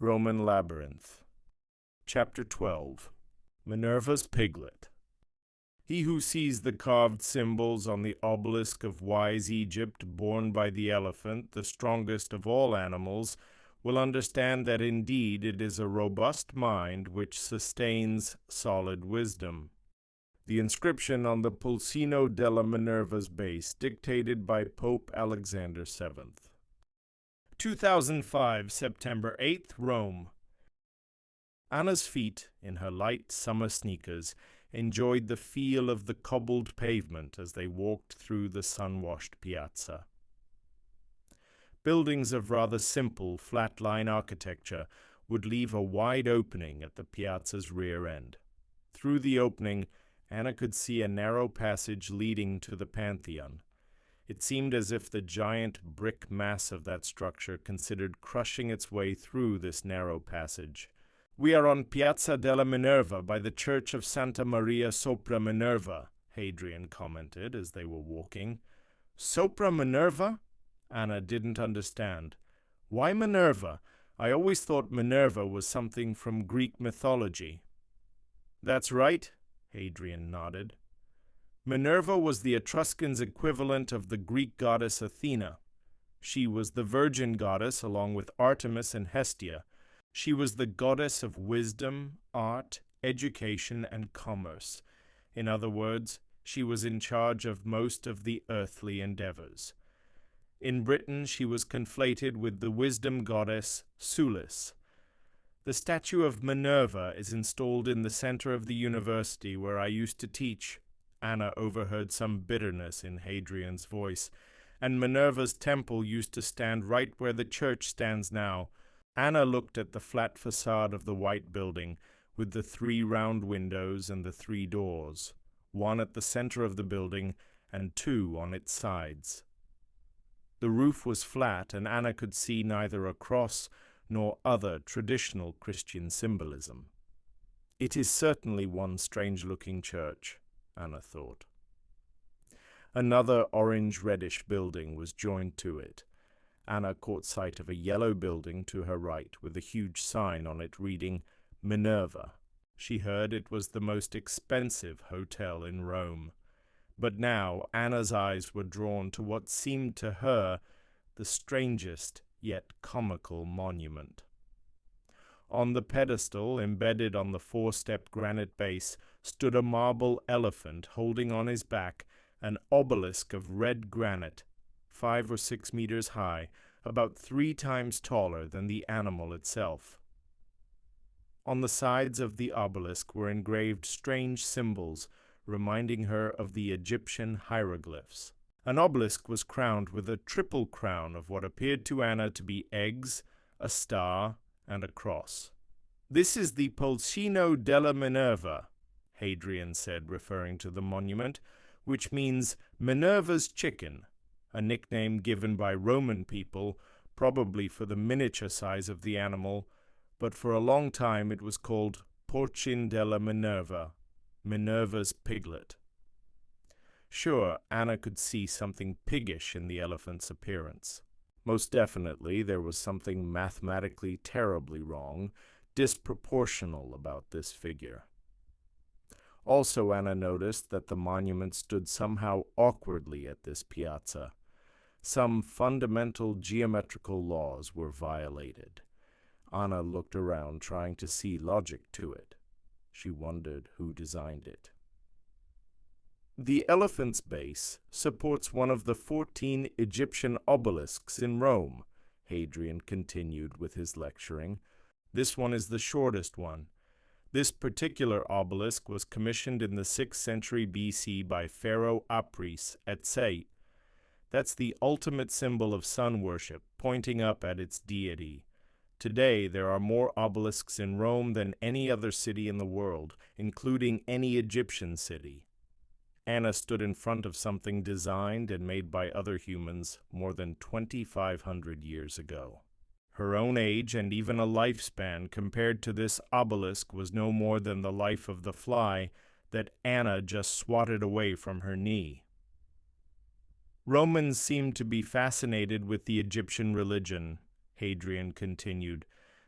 Roman Labyrinth. Chapter 12. Minerva's Piglet. He who sees the carved symbols on the obelisk of wise Egypt borne by the elephant, the strongest of all animals, will understand that indeed it is a robust mind which sustains solid wisdom. The inscription on the Pulcino della Minerva's base, dictated by Pope Alexander VII. 2005, September 8th, Rome. Anna's feet, in her light summer sneakers, enjoyed the feel of the cobbled pavement as they walked through the sun-washed piazza. Buildings of rather simple, flat-line architecture would leave a wide opening at the piazza's rear end. Through the opening, Anna could see a narrow passage leading to the Pantheon. It seemed as if the giant brick mass of that structure considered crushing its way through this narrow passage. "We are on Piazza della Minerva by the Church of Santa Maria sopra Minerva," Hadrian commented as they were walking. "Sopra Minerva?" Anna didn't understand. "Why Minerva? I always thought Minerva was something from Greek mythology." "That's right," Hadrian nodded. Minerva was the Etruscans' equivalent of the Greek goddess Athena. She was the virgin goddess along with Artemis and Hestia. She was the goddess of wisdom, art, education, and commerce. In other words, she was in charge of most of the earthly endeavors. In Britain, she was conflated with the wisdom goddess Sulis. The statue of Minerva is installed in the center of the university where I used to teach. Anna overheard some bitterness in Hadrian's voice, and Minerva's temple used to stand right where the church stands now. Anna looked at the flat facade of the white building, with the 3 round windows and the 3 doors, 1 at the center of the building and 2 on its sides. The roof was flat, and Anna could see neither a cross nor other traditional Christian symbolism. It is certainly one strange-looking church, Anna thought. Another orange-reddish building was joined to it. Anna caught sight of a yellow building to her right with a huge sign on it reading Minerva. She heard it was the most expensive hotel in Rome. But now Anna's eyes were drawn to what seemed to her the strangest yet comical monument. On the pedestal, embedded on the 4-step granite base, stood a marble elephant holding on his back an obelisk of red granite, 5 or 6 meters high, about 3 times taller than the animal itself. On the sides of the obelisk were engraved strange symbols, reminding her of the Egyptian hieroglyphs. An obelisk was crowned with a triple crown of what appeared to Anna to be eggs, a star, and a cross. "This is the Pulcino della Minerva," Hadrian said, referring to the monument, which means Minerva's chicken, a nickname given by Roman people, probably for the miniature size of the animal, but for a long time it was called Pulcino della Minerva, Minerva's piglet. Sure, Anna could see something piggish in the elephant's appearance. Most definitely, there was something mathematically terribly wrong, disproportional about this figure. Also, Anna noticed that the monument stood somehow awkwardly at this piazza. Some fundamental geometrical laws were violated. Anna looked around, trying to see logic to it. She wondered who designed it. The elephant's base supports one of the 14 Egyptian obelisks in Rome, Hadrian continued with his lecturing. This one is the shortest one. This particular obelisk was commissioned in the 6th century BC by Pharaoh Apis at Sais. That's the ultimate symbol of sun worship, pointing up at its deity. Today, there are more obelisks in Rome than any other city in the world, including any Egyptian city. Anna stood in front of something designed and made by other humans more than 2,500 years ago. Her own age and even a lifespan compared to this obelisk was no more than the life of the fly that Anna just swatted away from her knee. Romans seemed to be fascinated with the Egyptian religion, Hadrian continued.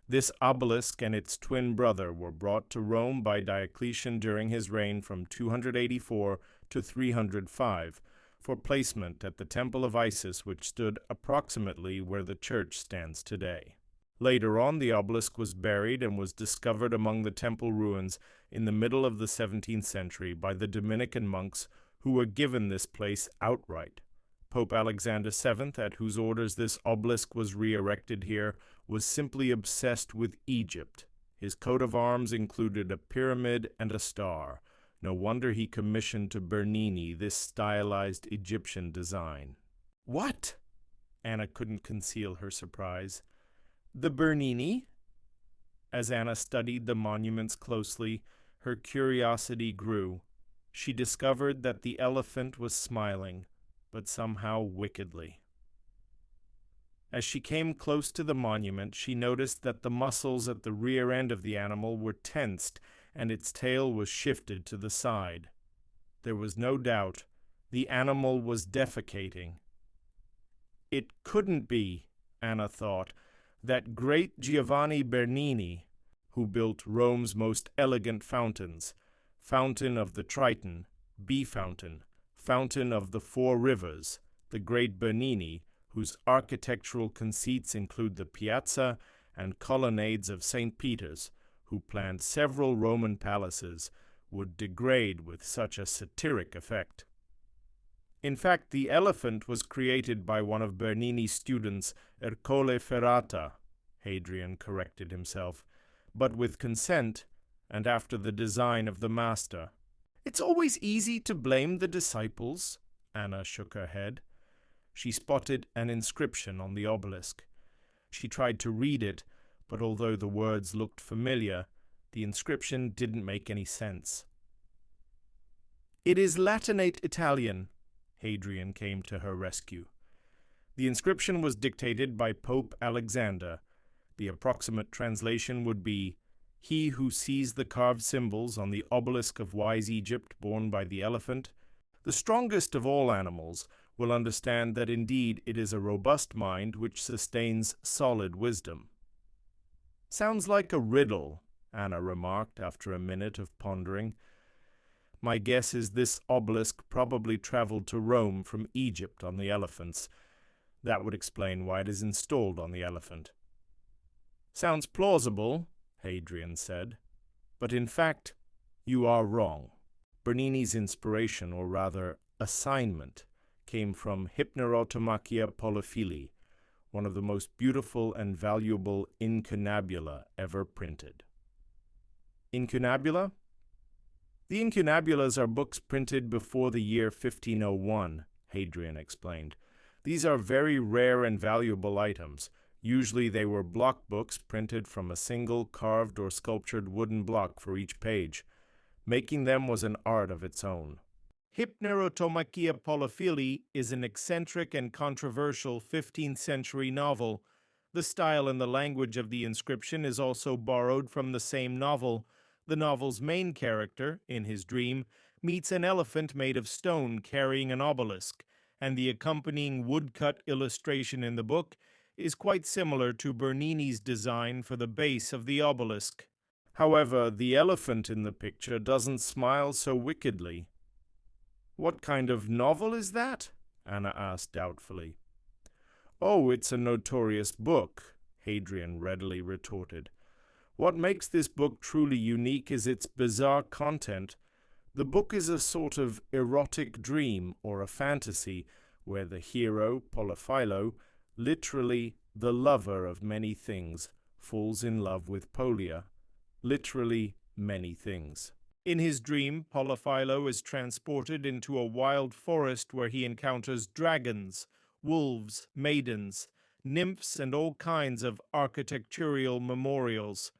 This obelisk and its twin brother were brought to Rome by Diocletian during his reign from 284 to 305 for placement at the Temple of Isis, which stood approximately where the church stands today. Later on, the obelisk was buried and was discovered among the temple ruins in the middle of the 17th century by the Dominican monks who were given this place outright. Pope Alexander VII, at whose orders this obelisk was re-erected here, was simply obsessed with Egypt. His coat of arms included a pyramid and a star. No wonder he commissioned to Bernini this stylized Egyptian design. "What?" Anna couldn't conceal her surprise. "The Bernini?" As Anna studied the monuments closely, her curiosity grew. She discovered that the elephant was smiling, but somehow wickedly. As she came close to the monument, she noticed that the muscles at the rear end of the animal were tensed and its tail was shifted to the side. There was no doubt the animal was defecating. It couldn't be, Anna thought, that great Giovanni Bernini, who built Rome's most elegant fountains, Fountain of the Triton, Bee Fountain, Fountain of the Four Rivers, the great Bernini, whose architectural conceits include the piazza and colonnades of St. Peter's, who planned several Roman palaces, would degrade with such a satiric effect. In fact, the elephant was created by one of Bernini's students, Ercole Ferrata, Hadrian corrected himself, but with consent and after the design of the master. "It's always easy to blame the disciples," Anna shook her head. She spotted an inscription on the obelisk. She tried to read it, but although the words looked familiar, the inscription didn't make any sense. "It is Latinate Italian." Hadrian came to her rescue. The inscription was dictated by Pope Alexander. The approximate translation would be, "He who sees the carved symbols on the obelisk of wise Egypt borne by the elephant, the strongest of all animals, will understand that indeed it is a robust mind which sustains solid wisdom." "Sounds like a riddle," Anna remarked after a minute of pondering. "My guess is this obelisk probably traveled to Rome from Egypt on the elephants. That would explain why it is installed on the elephant." "Sounds plausible," Hadrian said, "but in fact, you are wrong." Bernini's inspiration, or rather assignment, came from Hypnerotomachia Polyphili, one of the most beautiful and valuable incunabula ever printed. Incunabula? The incunabulas are books printed before the year 1501, Hadrian explained. These are very rare and valuable items. Usually they were block books printed from a single carved or sculptured wooden block for each page. Making them was an art of its own. Hypnerotomachia Polyphili is an eccentric and controversial 15th century novel. The style and the language of the inscription is also borrowed from the same novel. The novel's main character, in his dream, meets an elephant made of stone carrying an obelisk, and the accompanying woodcut illustration in the book is quite similar to Bernini's design for the base of the obelisk. However, the elephant in the picture doesn't smile so wickedly. "What kind of novel is that?" Anna asked doubtfully. "Oh, it's a notorious book," Hadrian readily retorted. "What makes this book truly unique is its bizarre content. The book is a sort of erotic dream or a fantasy where the hero, Polyphilo, literally the lover of many things, falls in love with Polia. Literally many things. In his dream, Polyphilo is transported into a wild forest where he encounters dragons, wolves, maidens, nymphs, and all kinds of architectural memorials.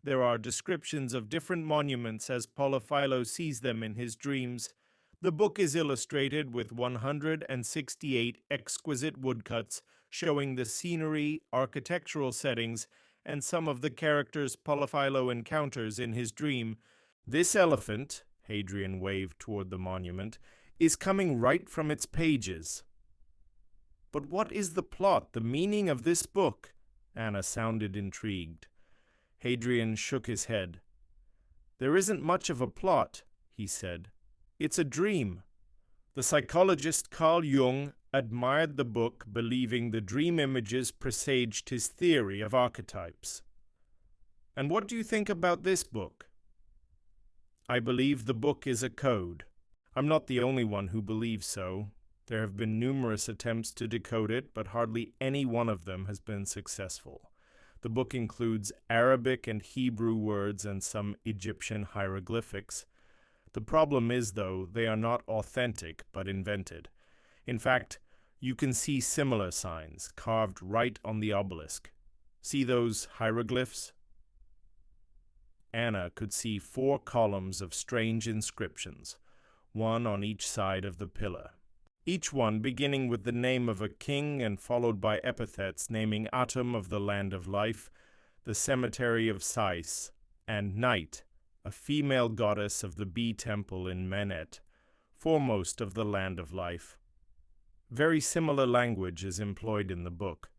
There are descriptions of different monuments as Polyphilo sees them in his dreams. The book is illustrated with 168 exquisite woodcuts showing the scenery, architectural settings, and some of the characters Polyphilo encounters in his dream. This elephant, Hadrian waved toward the monument, is coming right from its pages. "But what is the plot, the meaning of this book?" Anna sounded intrigued. Hadrian shook his head. "There isn't much of a plot," he said. "It's a dream." The psychologist Carl Jung admired the book, believing the dream images presaged his theory of archetypes. "And what do you think about this book?" "I believe the book is a code. I'm not the only one who believes so. There have been numerous attempts to decode it, but hardly any one of them has been successful. The book includes Arabic and Hebrew words and some Egyptian hieroglyphics. The problem is, though, they are not authentic, but invented. In fact, you can see similar signs carved right on the obelisk. See those hieroglyphs?" Anna could see 4 columns of strange inscriptions, one on each side of the pillar, each one beginning with the name of a king and followed by epithets naming Atum of the Land of Life, the Cemetery of Sais, and Night, a female goddess of the bee temple in Menet, foremost of the Land of Life. Very similar language is employed in the book.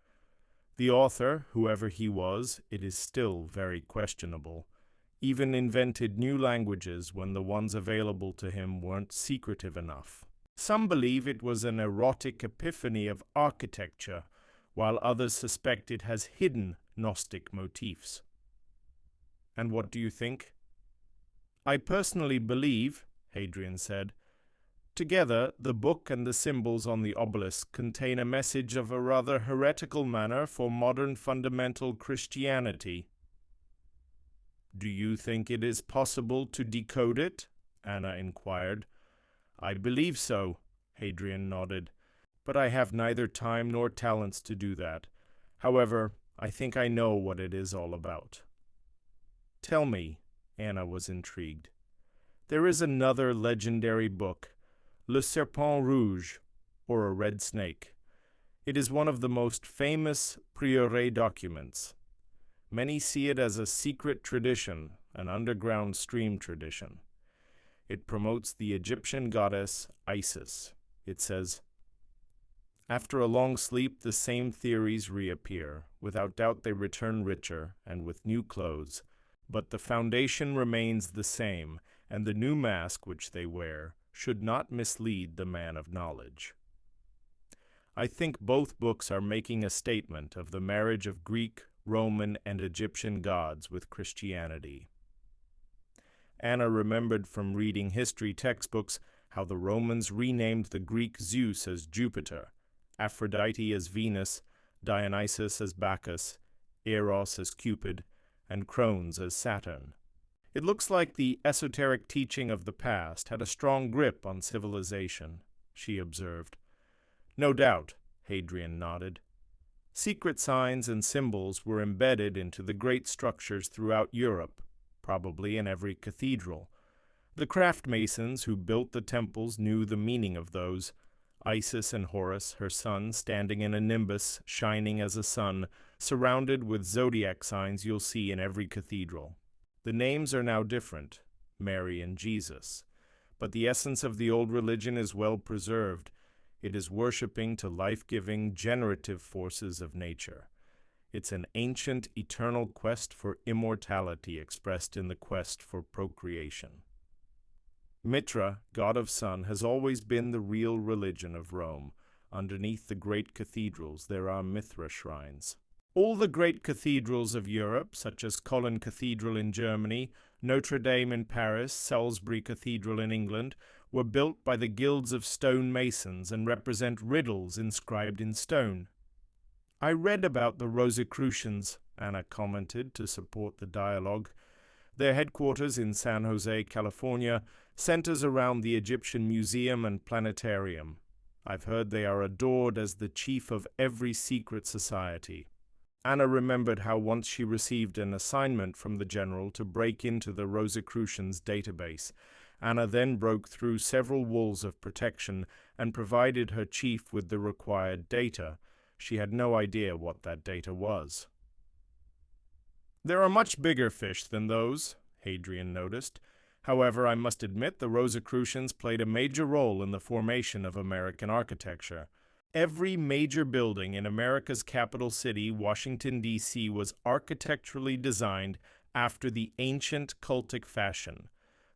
The author, whoever he was, it is still very questionable, even invented new languages when the ones available to him weren't secretive enough. Some believe it was an erotic epiphany of architecture, while others suspect it has hidden Gnostic motifs. "And what do you think?" "I personally believe," Hadrian said, "together the book and the symbols on the obelisk contain a message of a rather heretical manner for modern fundamental Christianity." "Do you think it is possible to decode it?" Anna inquired. "I believe so," Hadrian nodded, "but I have neither time nor talents to do that. However, I think I know what it is all about." "Tell me," Anna was intrigued. "There is another legendary book, Le Serpent Rouge, or a Red Snake. It is one of the most famous prieuré documents. Many see it as a secret tradition, an underground stream tradition. It promotes the Egyptian goddess Isis. It says, "After a long sleep, the same theories reappear. Without doubt they return richer and with new clothes. But the foundation remains the same, and the new mask which they wear should not mislead the man of knowledge." I think both books are making a statement of the marriage of Greek, Roman, and Egyptian gods with Christianity. Anna remembered from reading history textbooks how the Romans renamed the Greek Zeus as Jupiter, Aphrodite as Venus, Dionysus as Bacchus, Eros as Cupid, and Crones as Saturn. It looks like the esoteric teaching of the past had a strong grip on civilization, she observed. "No doubt," Hadrian nodded. Secret signs and symbols were embedded into the great structures throughout Europe, probably in every cathedral. The craft masons who built the temples knew the meaning of those. Isis and Horus, her son, standing in a nimbus, shining as a sun, surrounded with zodiac signs you'll see in every cathedral. The names are now different, Mary and Jesus, but the essence of the old religion is well preserved. It is worshipping to life-giving, generative forces of nature. It's an ancient, eternal quest for immortality expressed in the quest for procreation. Mitra, god of sun, has always been the real religion of Rome. Underneath the great cathedrals there are Mithra shrines. All the great cathedrals of Europe, such as Cologne Cathedral in Germany, Notre Dame in Paris, Salisbury Cathedral in England, were built by the guilds of stone masons and represent riddles inscribed in stone. "I read about the Rosicrucians," Anna commented to support the dialogue. "Their headquarters in San Jose, California, centers around the Egyptian Museum and Planetarium. I've heard they are adored as the chief of every secret society." Anna remembered how once she received an assignment from the general to break into the Rosicrucians' database. Anna then broke through several walls of protection and provided her chief with the required data. She had no idea what that data was. "There are much bigger fish than those," Hadrian noticed. "However, I must admit the Rosicrucians played a major role in the formation of American architecture. Every major building in America's capital city, Washington, D.C., was architecturally designed after the ancient cultic fashion.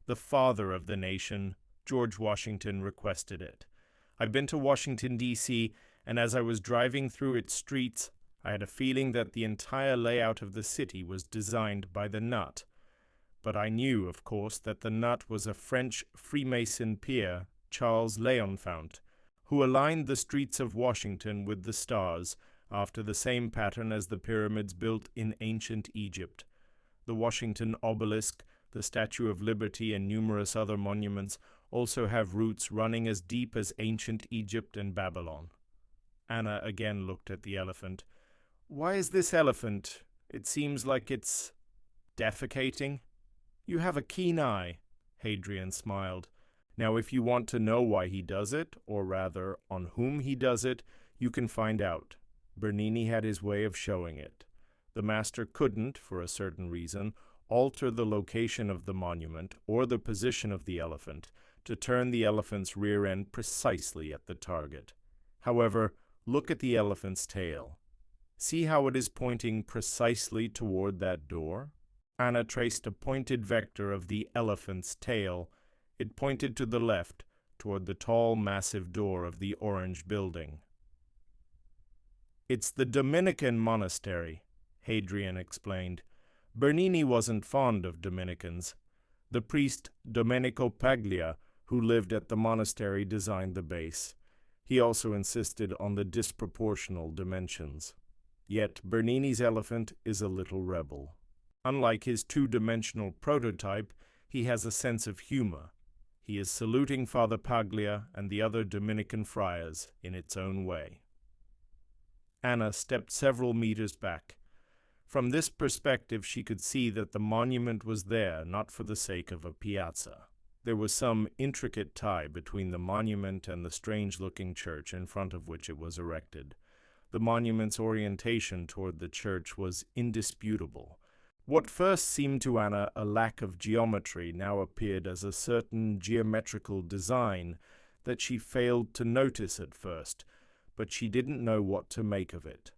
The father of the nation, George Washington, requested it. I've been to Washington, D.C., and as I was driving through its streets, I had a feeling that the entire layout of the city was designed by the nut. But I knew, of course, that the nut was a French Freemason peer, Charles Léonfant, who aligned the streets of Washington with the stars, after the same pattern as the pyramids built in ancient Egypt. The Washington obelisk, the Statue of Liberty, and numerous other monuments also have roots running as deep as ancient Egypt and Babylon. Anna again looked at the elephant. "Why is this elephant? It seems like it's defecating." "You have a keen eye," Hadrian smiled. "Now, if you want to know why he does it, or rather, on whom he does it, you can find out. Bernini had his way of showing it. The master couldn't, for a certain reason, alter the location of the monument or the position of the elephant to turn the elephant's rear end precisely at the target. However, look at the elephant's tail. See how it is pointing precisely toward that door?" Anna traced a pointed vector of the elephant's tail. It pointed to the left, toward the tall, massive door of the orange building. "It's the Dominican monastery," Hadrian explained. "Bernini wasn't fond of Dominicans. The priest Domenico Paglia, who lived at the monastery, designed the base. He also insisted on the disproportional dimensions. Yet Bernini's elephant is a little rebel. Unlike his two-dimensional prototype, he has a sense of humor. He is saluting Father Paglia and the other Dominican friars in its own way." Anna stepped several meters back. From this perspective, she could see that the monument was there not for the sake of a piazza. There was some intricate tie between the monument and the strange-looking church in front of which it was erected. The monument's orientation toward the church was indisputable. What first seemed to Anna a lack of geometry now appeared as a certain geometrical design that she failed to notice at first, but she didn't know what to make of it.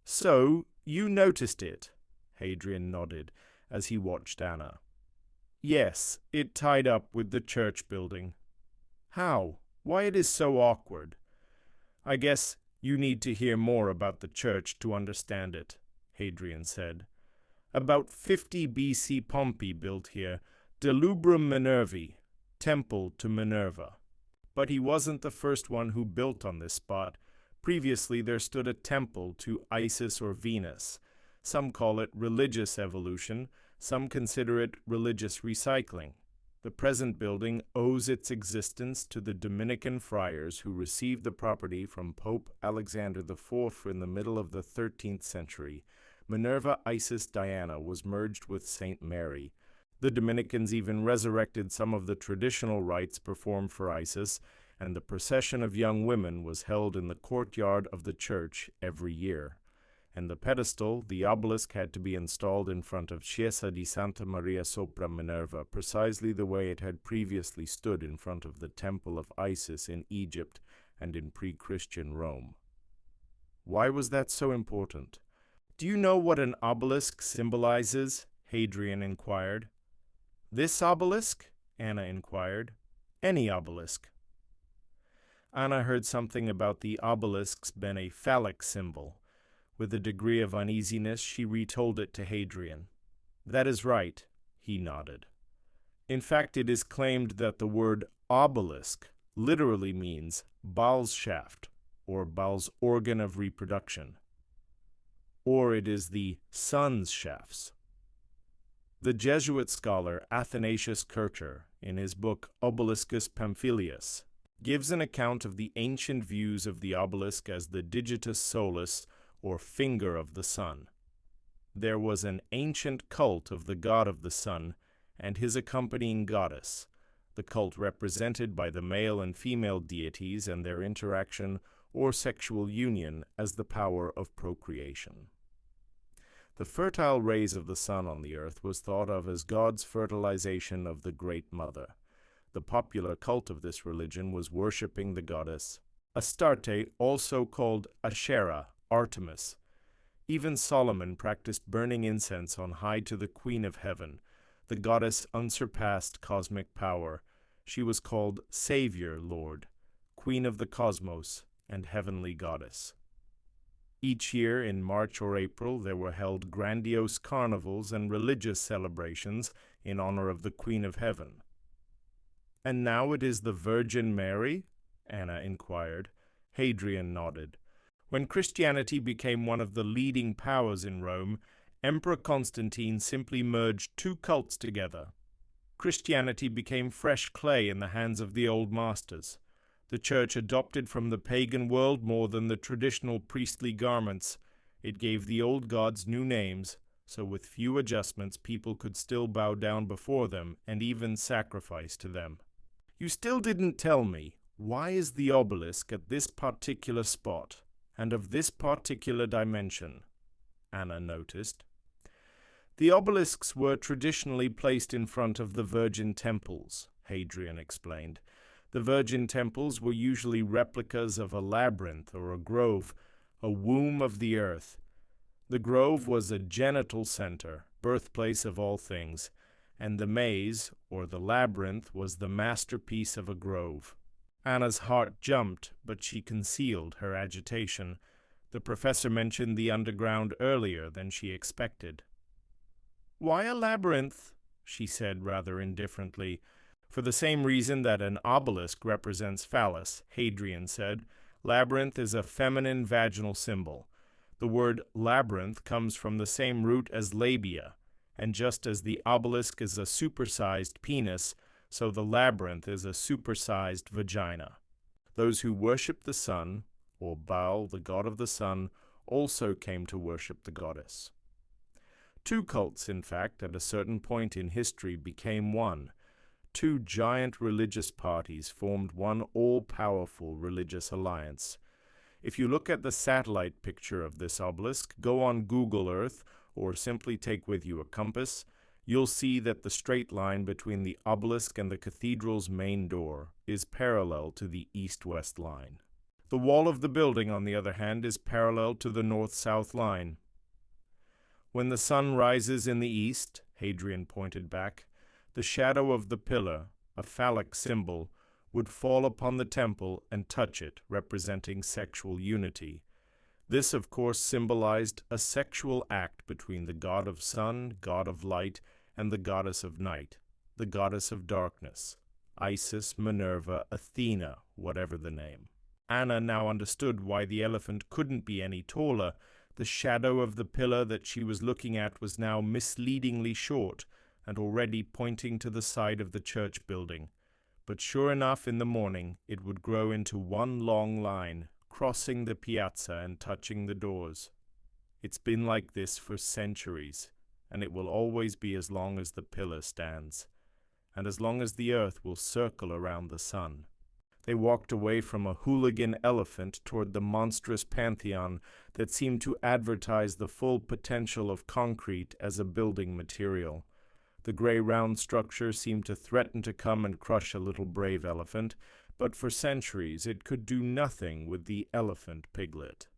"So, you noticed it?" Hadrian nodded as he watched Anna. "Yes, it tied up with the church building." "How? Why it is so awkward?" "I guess you need to hear more about the church to understand it," Hadrian said. "About 50 B.C. Pompey built here, Delubrum Minervae, temple to Minerva. But he wasn't the first one who built on this spot. Previously there stood a temple to Isis or Venus. Some call it religious evolution, some consider it religious recycling. The present building owes its existence to the Dominican friars who received the property from Pope Alexander IV in the middle of the 13th century. Minerva Isis Diana was merged with Saint Mary. The Dominicans even resurrected some of the traditional rites performed for Isis, and the procession of young women was held in the courtyard of the church every year. And the pedestal, the obelisk, had to be installed in front of Chiesa di Santa Maria sopra Minerva, precisely the way it had previously stood in front of the temple of Isis in Egypt and in pre-Christian Rome. Why was that so important? "Do you know what an obelisk symbolizes?" Hadrian inquired. "This obelisk?" Anna inquired. "Any obelisk." Anna heard something about the obelisk's been a phallic symbol. With a degree of uneasiness, she retold it to Hadrian. "That is right," he nodded. "In fact, it is claimed that the word obelisk literally means Baal's shaft, or Baal's organ of reproduction. Or it is the sun's shafts. The Jesuit scholar Athanasius Kircher, in his book Obeliscus Pamphilius, gives an account of the ancient views of the obelisk as the digitus solis, or finger of the sun. There was an ancient cult of the god of the sun and his accompanying goddess, the cult represented by the male and female deities and their interaction or sexual union as the power of procreation. The fertile rays of the sun on the earth was thought of as God's fertilization of the Great Mother. The popular cult of this religion was worshipping the goddess Astarte, also called Asherah, Artemis. Even Solomon practiced burning incense on high to the Queen of Heaven, the goddess unsurpassed cosmic power. She was called Savior Lord, Queen of the Cosmos, and Heavenly Goddess. Each year in March or April there were held grandiose carnivals and religious celebrations in honor of the Queen of Heaven. "And now it is the Virgin Mary?" Anna inquired. Hadrian nodded. When Christianity became one of the leading powers in Rome, Emperor Constantine simply merged two cults together. Christianity became fresh clay in the hands of the old masters. The Church adopted from the pagan world more than the traditional priestly garments. It gave the old gods new names, so with few adjustments people could still bow down before them and even sacrifice to them. "You still didn't tell me, why is the obelisk at this particular spot, and of this particular dimension?" Anna noticed. "The obelisks were traditionally placed in front of the Virgin temples," Hadrian explained. The Virgin temples were usually replicas of a labyrinth or a grove, a womb of the earth. The grove was a genital center, birthplace of all things, and the maze, or the labyrinth, was the masterpiece of a grove. Anna's heart jumped, but she concealed her agitation. The professor mentioned the underground earlier than she expected. "Why a labyrinth?" she said rather indifferently. "For the same reason that an obelisk represents phallus," Hadrian said. "Labyrinth is a feminine vaginal symbol. The word labyrinth comes from the same root as labia, and just as the obelisk is a supersized penis, so the labyrinth is a supersized vagina. Those who worship the sun, or Baal, the god of the sun, also came to worship the goddess." Two cults, in fact, at a certain point in history became one. Two giant religious parties formed one all-powerful religious alliance. If you look at the satellite picture of this obelisk, go on Google Earth, or simply take with you a compass, you'll see that the straight line between the obelisk and the cathedral's main door is parallel to the east-west line. The wall of the building, on the other hand, is parallel to the north-south line. "When the sun rises in the east," Hadrian pointed back, "the shadow of the pillar, a phallic symbol, would fall upon the temple and touch it, representing sexual unity. This, of course, symbolized a sexual act between the god of sun, god of light, and the goddess of night, the goddess of darkness, Isis, Minerva, Athena, whatever the name." Anna now understood why the elephant couldn't be any taller. The shadow of the pillar that she was looking at was now misleadingly short and already pointing to the side of the church building. But sure enough, in the morning, it would grow into one long line, crossing the piazza and touching the doors. It's been like this for centuries, and it will always be as long as the pillar stands, and as long as the earth will circle around the sun. They walked away from a hooligan elephant toward the monstrous pantheon that seemed to advertise the full potential of concrete as a building material. The gray round structure seemed to threaten to come and crush a little brave elephant, but for centuries it could do nothing with the elephant Piglet.